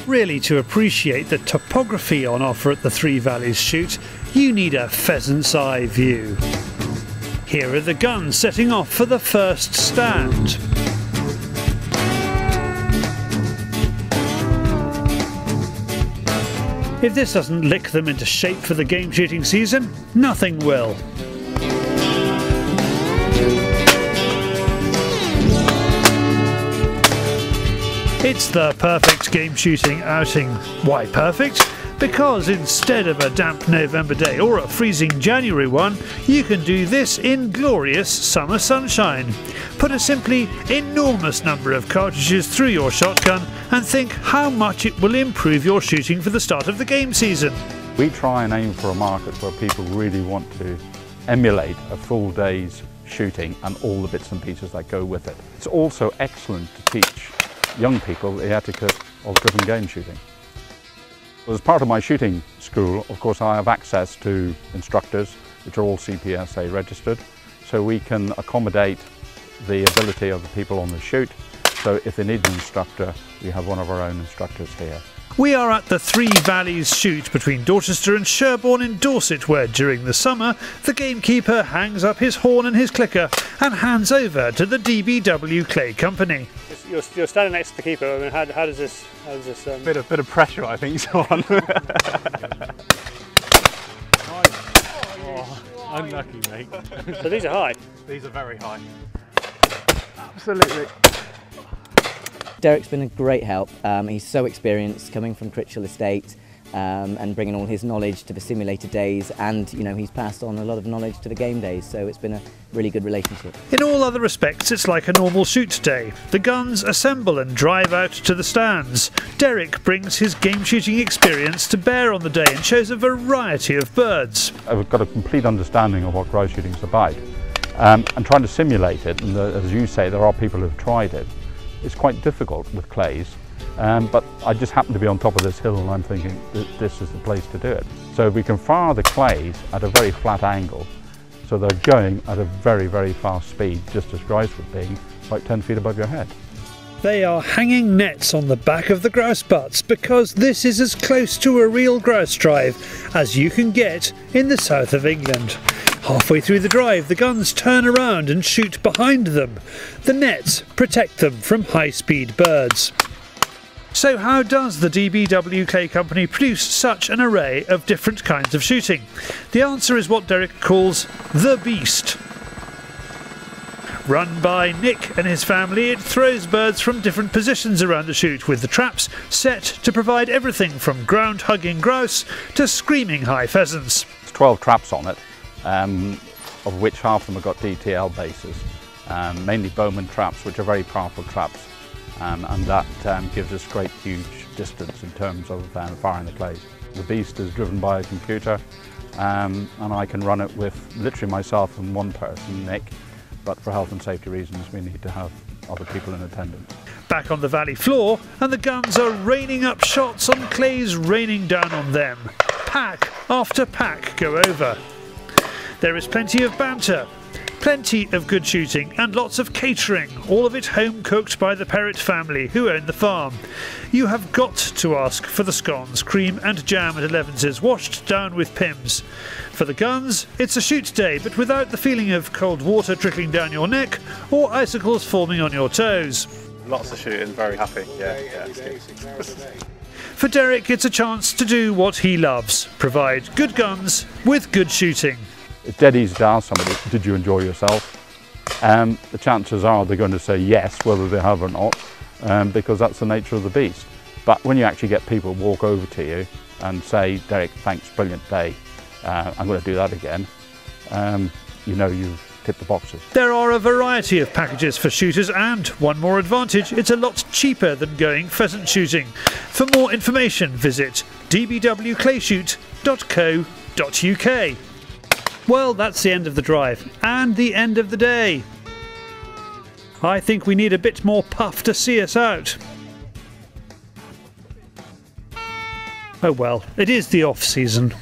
Really, to appreciate the topography on offer at the Three Valleys shoot, you need a pheasant's eye view. Here are the guns setting off for the first stand. If this doesn't lick them into shape for the game shooting season, nothing will. It's the perfect game shooting outing. Why perfect? Because instead of a damp November day or a freezing January one, you can do this in glorious summer sunshine. Put a simply enormous number of cartridges through your shotgun and think how much it will improve your shooting for the start of the game season. We try and aim for a market where people really want to emulate a full day's shooting and all the bits and pieces that go with it. It's also excellent to teach young people the etiquette of driven game shooting. As part of my shooting school, of course, I have access to instructors which are all CPSA registered, so we can accommodate the ability of the people on the shoot. So if they need an instructor, we have one of our own instructors here. We are at the Three Valleys shoot between Dorchester and Sherborne in Dorset, where during the summer the gamekeeper hangs up his horn and his clicker and hands over to the DBW Clay Company. You're standing next to the keeper. I mean, how does this? Bit of pressure, I think, so on. Oh, unlucky, mate. So these are high. These are very high. Absolutely. Derek's been a great help. He's so experienced, coming from Critchell Estate and bringing all his knowledge to the simulator days, and he's passed on a lot of knowledge to the game days, so it's been a really good relationship. In all other respects, it's like a normal shoot day. The guns assemble and drive out to the stands. Derek brings his game shooting experience to bear on the day and shows a variety of birds. I've got a complete understanding of what grouse shooting is about, and trying to simulate it, and as you say, there are people who've tried it. It's quite difficult with clays, but I just happen to be on top of this hill and I'm thinking that this is the place to do it. So we can fire the clays at a very flat angle, so they're going at a very, very fast speed, just as grouse would be, about 10 feet above your head. They are hanging nets on the back of the grouse butts because this is as close to a real grouse drive as you can get in the south of England. Halfway through the drive, the guns turn around and shoot behind them. The nets protect them from high-speed birds. So how does the DBW Clay Company produce such an array of different kinds of shooting? The answer is what Derek calls the beast. Run by Nick and his family, it throws birds from different positions around the shoot, with the traps set to provide everything from ground-hugging grouse to screaming high pheasants. There's 12 traps on it, of which half of them have got DTL bases, mainly Bowman traps, which are very powerful traps, and that gives us great huge distance in terms of firing the clays. The beast is driven by a computer, and I can run it with literally myself and one person, Nick, but for health and safety reasons we need to have other people in attendance. Back on the valley floor, and the guns are raining up shots on clays raining down on them. Pack after pack go over. There is plenty of banter, plenty of good shooting and lots of catering, all of it home cooked by the Perrott family who own the farm. You have got to ask for the scones, cream and jam at 11's, washed down with Pimm's. For the guns, it's a shoot day, but without the feeling of cold water trickling down your neck or icicles forming on your toes. Lots of shooting, very happy. Yeah, it's good. For Derek, it's a chance to do what he loves, provide good guns with good shooting. It's dead easy to ask somebody, did you enjoy yourself? The chances are they're going to say yes, whether they have or not, because that's the nature of the beast. But when you actually get people walk over to you and say, Derek, thanks, brilliant day, I'm going to do that again, you know you've ticked the boxes. There are a variety of packages for shooters, and one more advantage, it's a lot cheaper than going pheasant shooting. For more information, visit dbwclayshoot.co.uk. Well, that's the end of the drive, and the end of the day. I think we need a bit more puff to see us out. Oh well, it is the off-season.